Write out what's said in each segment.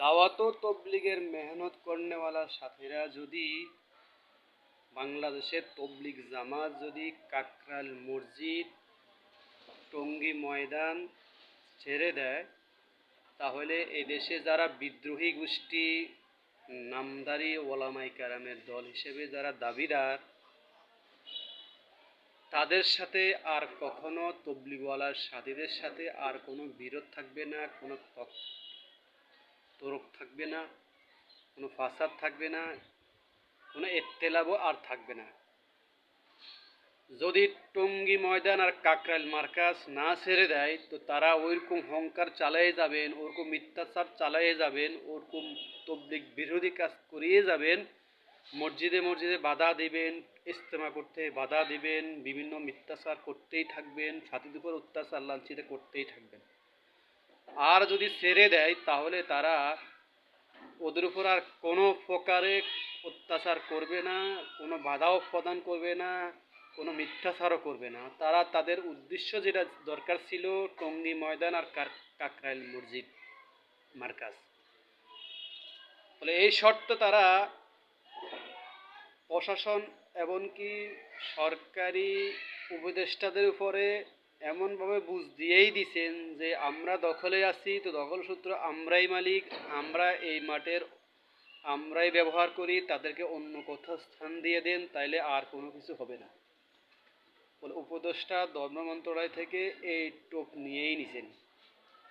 দাওয়াত ও তবলিগের মেহনত করনেওয়ালা সাথীরা যদি বাংলাদেশের তবলিগ জামাত যদি কাকরাইল মসজিদ টঙ্গী ময়দান ছেড়ে দেয়, তাহলে এই দেশে যারা বিদ্রোহী গোষ্ঠী নামধারী ওলামায়ে কেরামের দল হিসেবে যারা দাবিদার, তাদের সাথে আর কখনো তবলিগওয়ালার সাথীদের সাথে আর কোনো বিরোধ থাকবে না, কোনো তরক থাকবে না, কোনো ফাসাদ থাকবে না, কোনো এত্তেলাবও আর থাকবে না। যদি টঙ্গী ময়দান আর কাকরাইল মার্কাজ না ছেড়ে দেয়, তো তারা ওইরকম হংকার চালিয়ে যাবেন, ওরকম মিথ্যাচার চালিয়ে যাবেন, ওরকম তবলিগ বিরোধী কাজ করিয়ে যাবেন, মসজিদে মসজিদে বাধা দিবেন, ইজতেমা করতে বাধা দিবেন, বিভিন্ন মিথ্যাচার করতেই থাকবেন, সাথীদের উপর অত্যাচার লাঞ্ছিত করতেই থাকবেন। আর যদি ছেড়ে দেয়, তাহলে তারা ওদের উপর আর কোনো প্রকারে অত্যাচার করবে না, কোনো বাধাও প্রদান করবে না, কোনো মিথ্যাচারও করবে না। তারা তাদের উদ্দেশ্য যেটা দরকার ছিল, টঙ্গী ময়দান আর কাকরাইল মসজিদ মার্কাজ, বলে এই শর্ত তারা প্রশাসন এমনকি সরকারি উপদেষ্টাদের উপরে এমনভাবে বুঝ দিয়েই দিছেন যে আমরা দখলে আছি, তো দখল সূত্র আমরাই মালিক, আমরা এই মাঠের আমরাই ব্যবহার করি, তাদেরকে অন্য কোথাও স্থান দিয়ে দেন, তাইলে আর কোনো কিছু হবে না। বলে উপদেষ্টা ধর্ম মন্ত্রণালয় থেকে এই টোপ নিয়েই নিছেন,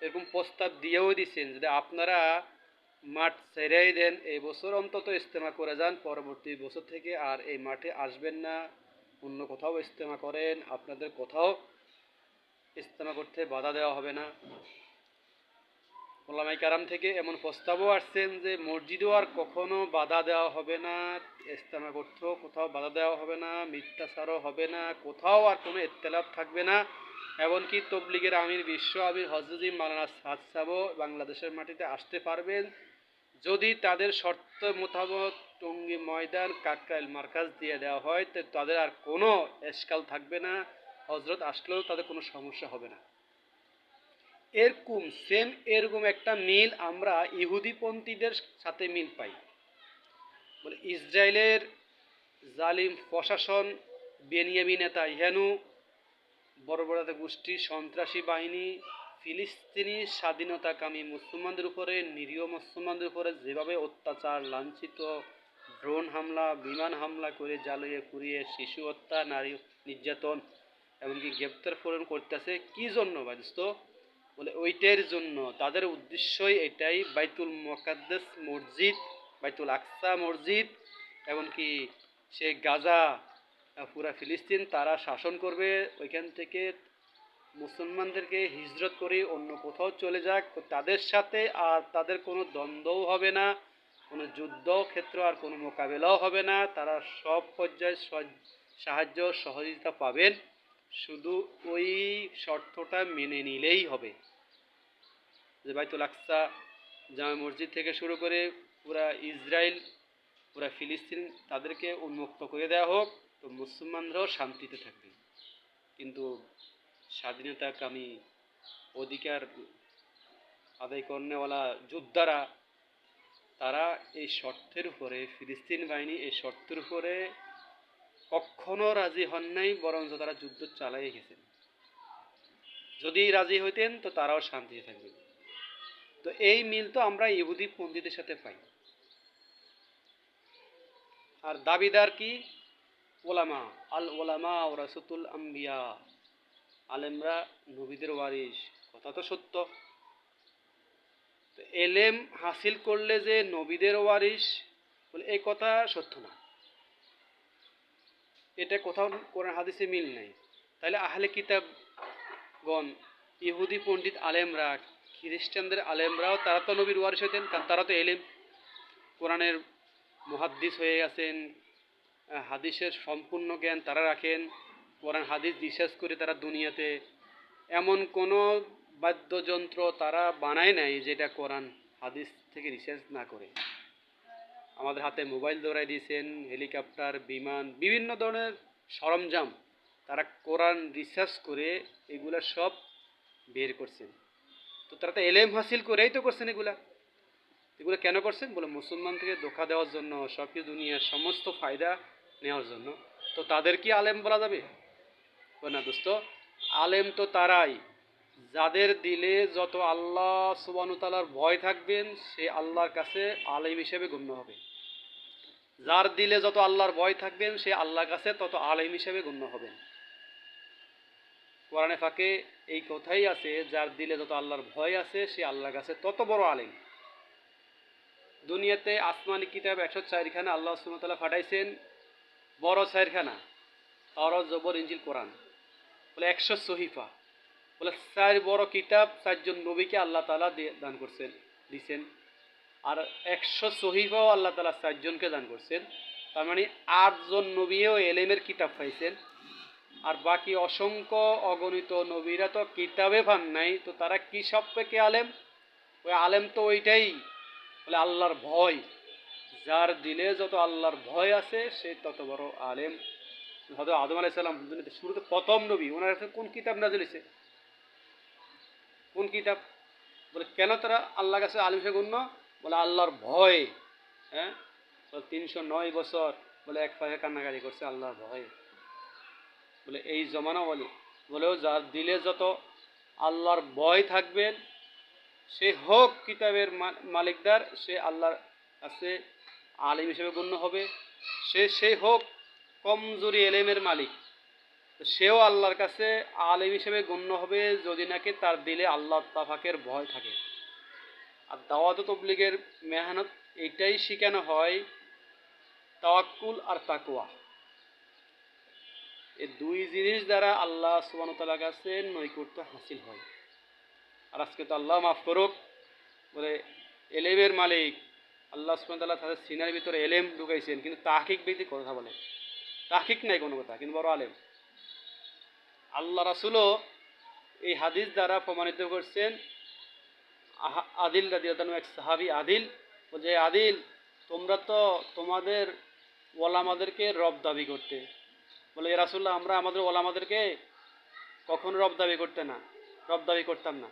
এরকম প্রস্তাব দিয়েও দিচ্ছেন যদি আপনারা মাঠ ছেড়েই দেন, এই বছর অন্তত ইজতেমা করে যান, পরবর্তী বছর থেকে আর এই মাঠে আসবেন না, অন্য কোথাও ইজতেমা করেন, আপনাদের কোথাও ইজতেমা করতে বাধা দেওয়া হবে না। ওলামায়ে কেরাম থেকে এমন প্রস্তাবও আসছেন যে মসজিদেও আর কখনো বাধা দেওয়া হবে না, ইজতেমা করতেও কোথাও বাধা দেওয়া হবে না, মিথ্যাচারও হবে না, কোথাও আর কোনো ইখতিলাফ থাকবে না। এমনকি তবলিগের আমির বিশ্ব আমির হজরত মাওলানা সাদ সাহেবও বাংলাদেশের মাটিতে আসতে পারবেন, যদি তাদের শর্ত মোতাবেক টঙ্গী ময়দান কাকরাইল মার্কাজ দিয়ে দেওয়া হয়, তো তাদের আর কোনো এশকাল থাকবে না, হজরত আসলেও তাদের কোনো সমস্যা হবে না। এরকম সেম এরকম একটা মিল আমরা ইহুদিপন্থীদের সাথে মিল পাই। বলে ইসরায়েলের জালিম প্রশাসন, বেনিয়ামিন নেতানিয়াহু, বড় বড় গোষ্ঠী সন্ত্রাসী বাহিনী ফিলিস্তিনি স্বাধীনতাকামী মুসলমানদের উপরে, নিরীহ মুসলমানদের উপরে যেভাবে অত্যাচার লাঞ্ছিত, ড্রোন হামলা, বিমান হামলা করে জ্বালিয়ে পুড়িয়ে শিশু হত্যা, নারী নির্যাতন, এমনকি গ্রেপ্তার পূরণ করতেছে, কি জন্য বাদস্ত? বলে ওইটার জন্য, তাদের উদ্দেশ্যই এটাই, বাইতুল মুকাদ্দাস মসজিদ, বাইতুল আকসা মসজিদ, এমনকি সে গাজা, পুরা ফিলিস্তিন তারা শাসন করবে, ওইখান থেকে মুসলমানদেরকে হিজরত করে অন্য কোথাও চলে যাক, তাদের সাথে আর তাদের কোনো দ্বন্দ্বও হবে না, কোনো যুদ্ধ ক্ষেত্র আর কোনো মোকাবেলাও হবে না, তারা সব পর্যায়ে সাহায্য সহযোগিতা পাবেন, শুধু ওই শর্তটা মেনে নিলেই হবে যে বাইতুল আকসা জামে মসজিদ থেকে শুরু করে পুরা ইসরায়েল, পুরা ফিলিস্তিন তাদেরকে উন্মুক্ত করে দেওয়া হোক, তো মুসলমানরাও শান্তিতে থাকবে। কিন্তু স্বাধীনতাকামী অধিকার আদায় করনেওয়ালা যোদ্ধারা, তারা এই শর্তের উপরে, ফিলিস্তিন বাহিনী এই শর্তের উপরে কখনো রাজি হন নাই, বরঞ্চ তারা যুদ্ধ চালিয়ে গেছেন। যদি রাজি হইতেন তো তারাও শান্তিতে থাকবেন। তো এই মিল তো আমরা ইহুদি পন্থীদের সাথে পাই। আর দাবিদার কি? ওলামা, আল ওলামা ওরাসাতুল আম্বিয়া, আলেমরা নবীদের ওয়ারিস, কথা তো সত্য। তো এলেম হাসিল করলে যে নবীদের ওয়ারিস, বলে এই কথা সত্য না, এটা কোথাও কোরআন হাদিসে মিল নাই। তাহলে আহলে কিতাবগণ, ইহুদি পণ্ডিত আলেমরা, খ্রিস্টানদের আলেমরাও তারা তো নবীর ওয়ারিস হইতেন, কারণ তারা তো এলেম কোরআনের মুহাদ্দিস হয়ে গেছেন, হাদিসের সম্পূর্ণ জ্ঞান তারা রাখেন, কোরআন হাদিস রিসার্চ করে তারা দুনিয়াতে এমন কোনো বাদ্যযন্ত্র তারা বানায় নাই যেটা কোরআন হাদিস থেকে রিসার্চ না করে। আমাদের হাতে মোবাইল ধরাই দিয়েছেন, হেলিকপ্টার, বিমান, বিভিন্ন ধরনের সরঞ্জাম তারা কোরআন রিসার্চ করে এগুলা সব বের করছেন। তো তারা তো এলেম হাসিল করেই তো করছেন এগুলা। এগুলো কেন করছেন? বলে মুসলমান থেকে ধোঁকা দেওয়ার জন্য, সব কিছু দুনিয়ার সমস্ত ফায়দা নেওয়ার জন্য। তো তাদের কি আলেম বলা যাবে? না দোস্ত, আলেম তো তারাই যাদের দিলে যত আল্লাহ সুবহানাহু ওয়া তাআলার ভয় থাকবেন, সে আল্লাহর কাছে আলেম হিসেবে গণ্য হবে। যার দিলে যত আল্লাহর ভয় থাকবেন, সে আল্লাহর কাছে তত আলেম হিসেবে গণ্য হবেন। কোরআনে ফাঁকে এই কথাই আছে, যার দিলে যত আল্লাহর ভয় আছে, সে আল্লাহর কাছে তত বড় আলেম। দুনিয়াতে আসমানি কিতাব 104খানা আল্লাহ সুবহানাহু ওয়া তাআলা পাঠাইছেন, বড় 4খানা তাওরাত, জবর, ইনজিল, কোরআন, বলে 100 সহিফা, বলে 4 বড় কিতাব 4জন নবীকে আল্লাহ তাআলা দান করছেন, দিছেন। আর 100 সহিফাও আল্লাহ তাআলা 4জনকে দান করছেন। তার মানে 8জন নবীও এলেমের কিতাব পাইছেন। আর বাকি অসংখ্য অগণিত নবীরা তো কিতাবে পান নাই, তো তারা কি সব থেকে আলেম? ওই আলেম তো ওইটাই, বলে আল্লাহর ভয়। যার দিলে যত আল্লাহর ভয় আছে, সে তত বড় আলেম। হযরত আদম আলাইহিস সালাম শুরুতে প্রথম নবী, ওনার কাছে কোন কিতাব নাযিল হয়েছে? কোন কিতাব? বলে কেন তারা আল্লাহর কাছে আলেম হিসেবে গণ্য? বলে আল্লাহর ভয়। হ্যাঁ, 309 বছর বলে এক পায়ে কান্নাকাটি করছে আল্লাহর ভয়। বলে এই জমানা বলেও যার দিলে যত আল্লাহর ভয় থাকবেন, সে হোক কিতাবের মালিকদার, সে আল্লাহর কাছে আলেম হিসেবে গণ্য হবে। সে হোক কমজোরি এলেমের মালিক, সেও আল্লাহর কাছে আলেম হিসেবে গণ্য হবে, যদি নাকি তার দিলে আল্লাহ পাকের ভয় থাকে। আর দাওয়াত ও তাবলীগের মেহনত এটাই শেখানো হয়, তাওয়াক্কুল আর তাকওয়া। এই দুই জিনিস দ্বারা আল্লাহ সুবহানাহু ওয়া তাআলার কাছে নৈকট্য হাসিল হয়। আর আজকে তো আল্লাহ মাফ করুক, বলে এলেমের মালিক আল্লাহ সুবহানাহু ওয়া তাআলা তাদের সিনার ভিতরে এলেম ঢুকাইছেন, কিন্তু তাহকিক ব্যক্তি কথা বলে, তাহকিক নাই কোনো কথা, কিন্তু বড় আলেম। আল্লাহ রাসূলও এই হাদিস দ্বারা প্রমাণিত করছেন। আদিল রাদিয়াল্লাহু আনহু, এক সাহাবী আদিল, বলে আদিল, তোমরা তো তোমাদের ওলামাদেরকে রব দাবি করতে। বলে ইয়া রাসূলুল্লাহ, আমরা আমাদের ওলামাদেরকে কখনো রব দাবি করতাম না।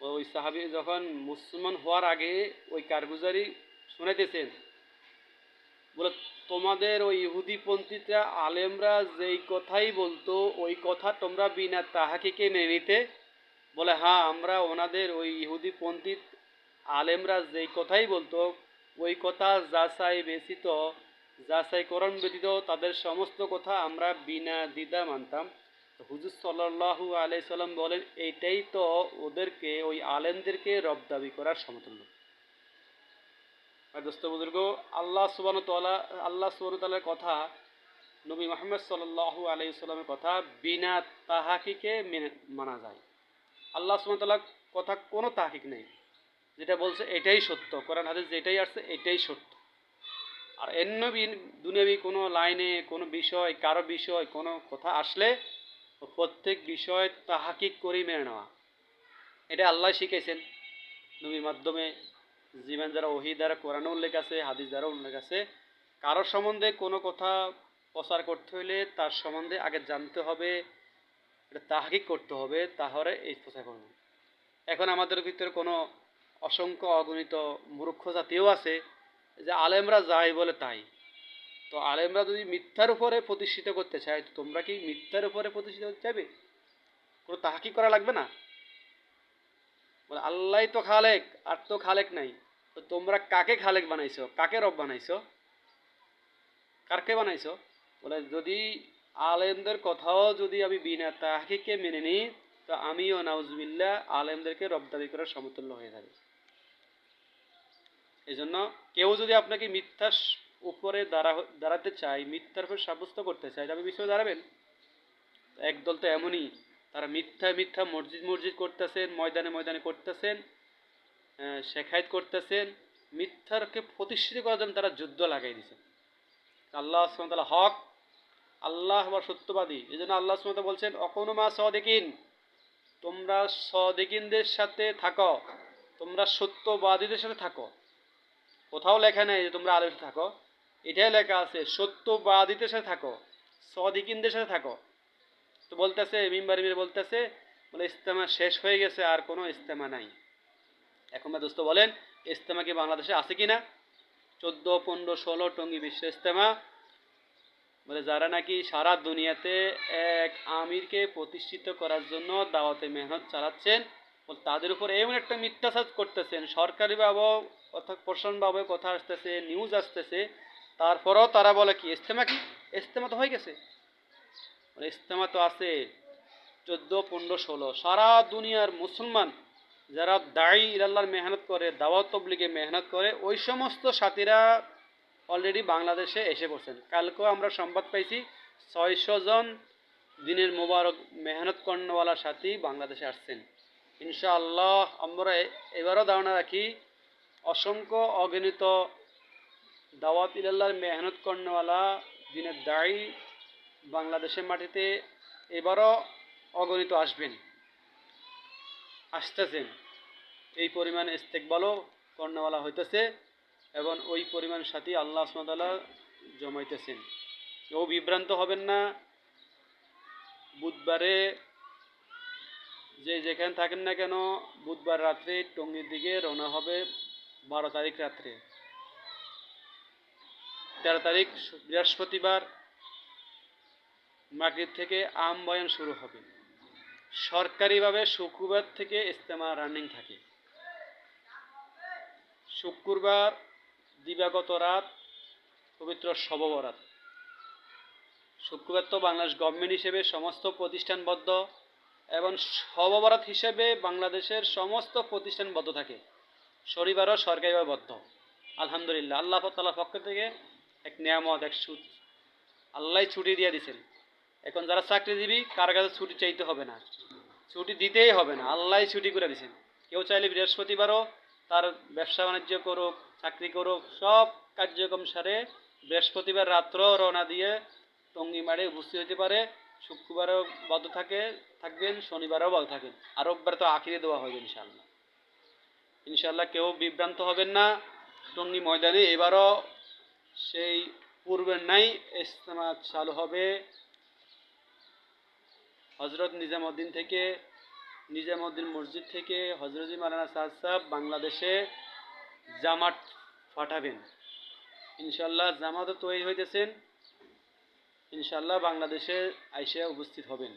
ওই সাহাবী যখন মুসলমান হওয়ার আগে ওই কারগুজারি শুনাইতেছেন, বলে তোমাদের ওই ইহুদিপন্থীরা আলেমরা যেই কথাই বলতো, ওই কথা তোমরা বিনা তাহাকিকে মেনে নিতে? বলে হ্যাঁ, আমরা ওনাদের ওই ইহুদিপন্থী আলেমরা যেই কথাই বলতো, ওই কথা যাচাইকরণ ব্যতীত তাদের সমস্ত কথা আমরা বিনা দ্বিধা মানতাম। হুজুর সাল্লাল্লাহু আলাইহি সাল্লাম বলেন, এইটাই তো ওদেরকে, ওই আলেমদেরকে রব দাবি করার সমতুল্য। আর দোস্ত বুজুর্গ, আল্লাহ সুবহানাহু ওয়া তাআলার কথা, নবী মুহাম্মদ সাল্লাল্লাহু আলাইহি সাল্লামের কথা বিনা তাহাকিকে মানা যায়। আল্লাহ সুবহানাহু ওয়া তাআলার কথা কোনো তাহকিক নেই, যেটা বলছে এটাই সত্য, কোরআন হাদিস যেটাই আসছে এটাই সত্য। আর এমনি দুনিয়াবি কোনো লাইনে কোনো বিষয়, কারো বিষয় কোনো কথা আসলে প্রত্যেক বিষয় তাহাকিক করেই মেনে নেওয়া, এটা আল্লাহ শিখাইছেন নবীর মাধ্যমে। জীবন দ্বারা, ওহী দ্বারা, কোরআনে উল্লেখ আছে, হাদিস দ্বারা উল্লেখ আছে। কারো সম্বন্ধে কোনো কথা প্রচার করতে হইলে তার সম্বন্ধে আগে জানতে হবে, এটা তাহকিক করতে হবে, তাহলে এই প্রচার করবে। এখন আমাদের ভিতরে কোনো অসংখ্য অগণিত মূর্খ জাতিও আছে, যে আলেমরা যাই বলে তাই। তো আলেমরা যদি মিথ্যার উপরে প্রতিষ্ঠিত করতে চায়, তো তোমরা কি মিথ্যার উপরে প্রতিষ্ঠিত করতে চাইবে? কোনো তাহকিক করা লাগবে না। বলে আল্লাহ তো খালেক, আর তো খালেক নাই। তো তোমরা কাকে খালেক বানাইছো, কাকে রব বানাইছো, কাকে বানাইছো? বলে যদি আলেমদের কথাও যদি আমি বিনা তাহকিকে মেনে নিই, তো আমিও নাউজুবিল্লাহ আলেমদেরকে রব দাবি করার সমতুল্য হয়ে যাবে। এই জন্য কেউ যদি আপনাকে মিথ্যার উপরে দাঁড়াতে চায়, মিথ্যার উপর সাব্যস্ত করতে চায়, আপনি বিষয়ে দাঁড়াবেন? একদল তো এমনই, তারা মিথ্যা মিথ্যা মসজিদ করতেছেন, ময়দানে করতেছেন, শেখায়েত করতেছেন, মিথ্যারকে প্রতিষ্ঠিত করার জন্য তারা যুদ্ধ লাগাই দিয়েছেন। আল্লাহ সুবহানাহু ওয়া তাআলা হক, আল্লাহ আবার সত্যবাদী। এই জন্য আল্লাহ সুবহানাহু ওয়া তাআলা বলছেন, অকুনু মা সাদিকিন, তোমরা সাদিকিনদের সাথে থাকো, তোমরা সত্যবাদীদের সাথে থাকো। কোথাও লেখা নেই যে তোমরা আলেমদের সাথে থাকো, এটাই লেখা আছে সত্যবাদীদের সাথে থাকো, সাদিকিনদের সাথে থাকো। তো বলতেছে মিম্বারে বলতেছে, বলে ইস্তেমা শেষ হয়ে গেছে, আর কোনো ইস্তেমা নাই। এখন দোস্ত বলেন, ইজতেমা কি বাংলাদেশে আছে কি না? 14, 15, 16 টঙ্গী বিশ্ব ইজতেমা, বলে যারা নাকি সারা দুনিয়াতে এক আমিরকে প্রতিষ্ঠিত করার জন্য দাওয়াতে মেহনত চালাচ্ছেন, তাদের উপর এমন একটা মিথ্যাচার করতেছেন, সরকারিভাবে অর্থাৎ প্রশাসনভাবে কথা আসতেছে, নিউজ আসতেছে, তারপরেও তারা বলে কি ইজতেমা কি? ইজতেমা তো হয়ে গেছে। ইজতেমা তো আছে 14, 15, 16 সারা দুনিয়ার মুসলমান যারা দায়ী ইলাল্লাহর মেহনত করে, দাওয়াত তবলিগে মেহনত করে, ওই সমস্ত সাথীরা অলরেডি বাংলাদেশে এসে পড়ছেন। কালকেও আমরা সংবাদ পাইছি 600 জন দিনের মোবারক মেহনত কর্ণওয়ালা সাথী বাংলাদেশে আসছেন। ইনশাআল্লাহ আমরা এবারও ধারণা রাখি অসংখ্য অগণিত দাওয়াত ইলাল্লাহর মেহনত কর্ণওয়ালা দিনের দায়ী বাংলাদেশের মাটিতে এবারও অগণিত আসতেছেন। এই পরিমাণ ইস্তেকবালও কর্ণওয়ালা হইতেছে এবং ওই পরিমাণ সাথী আল্লাহ সুবহানাহু ওয়া তাআলা জমাইতেছেন। কেউ বিভ্রান্ত হবেন না। বুধবারে যে যেখানে থাকেন না কেন, বুধবার রাত্রে টঙ্গীর দিকে রওনা হবে। 12 তারিখ রাত্রে, 13 তারিখ বৃহস্পতিবার মাগরিব থেকে আম বয়ান শুরু হবে। সরকারিভাবে শুক্রবার থেকে ইজতেমা রানিং থাকে। শুক্রবার দিবাগত রাত পবিত্র শবে বরাত। শুক্রবার তো বাংলাদেশ গভর্নমেন্ট হিসেবে সমস্ত প্রতিষ্ঠানবদ্ধ এবং শবে বরাত হিসেবে বাংলাদেশের সমস্ত প্রতিষ্ঠানবদ্ধ থাকে। শনিবারও সরকারিভাবে বদ্ধ। আলহামদুলিল্লাহ, আল্লাহ তাআলার পক্ষ থেকে এক নিয়ামত, এক সুদ। আল্লাহ ছুটি দিয়ে দিয়েছেন। এখন যারা চাকরিজীবী, কার কাছে ছুটি চাইতে হবে না, ছুটি দিতেই হবে না, আল্লাহ ছুটি করে দিয়েছেন। কেউ চাইলে বৃহস্পতিবারও তার ব্যবসা বাণিজ্য করুক, চাকরি করুক, সব কার্যক্রম সারে বৃহস্পতিবার রাত্র রওনা দিয়ে টঙ্গী মাঠে উপস্থিত হতে পারে। শুক্রবারও বদ্ধ থাকবেন, শনিবারও বদ্ধ থাকেন, আর রোববার তো আখিরে দেওয়া হবে ইনশাআল্লাহ। ইনশাআল্লাহ কেউ বিভ্রান্ত হবেন না। টঙ্গী ময়দানে এবারও সেই পূর্বের নাই ইজতেমা চালু হবে। হজরত নিজামউদ্দিন থেকে, নিজামউদ্দিন মসজিদ থেকে হজরত মাওলানা সাদ সাহেব বাংলাদেশে জামাত পাঠাবেন। ইনশাআল্লাহ জামাতও তৈরি হইতেছেন। ইনশাআল্লাহ বাংলাদেশে আইসে উপস্থিত হবেন।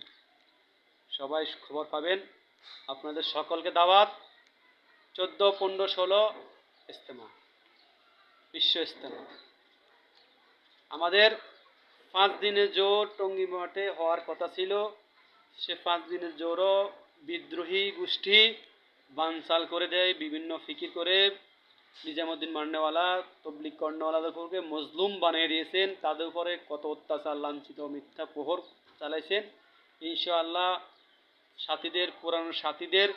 সবাই খবর পাবেন। আপনাদের সকলকে দাওয়াত। 14, 15, 16 ইজতেমা, বিশ্ব ইজতেমা। আমাদের 5 দিনের জোর টঙ্গী মাঠে হওয়ার কথা ছিল। সে 5 দিনের জোরও বিদ্রোহী গোষ্ঠী বানচাল করে দেয়, বিভিন্ন ফিকির করে নিজামউদ্দিন মান্যওয়ালা তবলিগ কর্ণওয়ালাদের উপরকে মজলুম বানিয়ে দিয়েছেন। তাদের উপরে কত অত্যাচার, লাঞ্ছিত, মিথ্যা প্রহর চালাইছেন। ইনশাআল্লাহ সাথীদের, পুরানো সাথীদের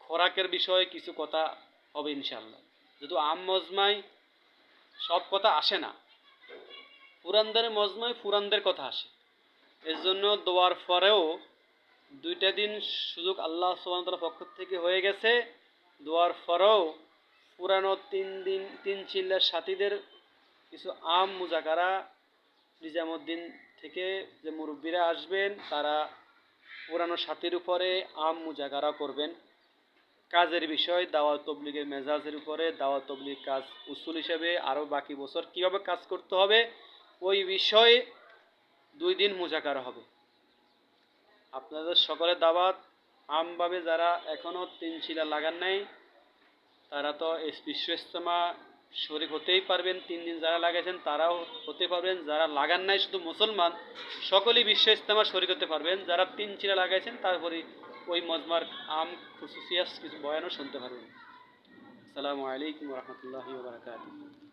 খোরাকের বিষয়ে কিছু কথা হবে ইনশাআল্লাহ। যেহেতু আম মজমায় সব কথা আসে না, পুরানদের মজমায় পুরানদের কথা আসে। এর জন্য দোয়ার পরেও 2টা দিন সুযোগ আল্লাহ সুবহানাহু ওয়া তাআলার পক্ষ থেকে হয়ে গেছে। দোয়ার পরেও পুরানো 3 চিল্লার সাথীদের কিছু আম মুজাকারা নিজামউদ্দিন থেকে যে মুরব্বীরা আসবেন, তারা পুরানো সাথীর উপরে আম মুজাকারা করবেন। কাজের বিষয়, দাওয়াত তবলিগের মেজাজের উপরে, দাওয়াত তবলিগ কাজ উসুল হিসেবে আরও বাকি বছর কীভাবে কাজ করতে হবে, ওই বিষয়ে 2 দিন মুজাকারা হবে। আপনাদের সকলের দাওয়াত। আমভাবে যারা এখনও 3 চিলা লাগান নাই, তারা তো বিশ্ব ইজতেমা শরীক হতেই পারবেন। 3 দিন যারা লাগাইছেন তারাও হতে পারবেন। যারা লাগান নাই, শুধু মুসলমান, সকলেই বিশ্ব ইজতেমা শরীক হতে পারবেন। যারা 3 চিলা লাগাইছেন তারপরে ওই মজমার আম খুসুসিয়াস কিছু বয়ানও শুনতে পারবেন। আসসালামু আলাইকুম ওয়া রাহমাতুল্লাহি ওয়া বারাকাতুহু।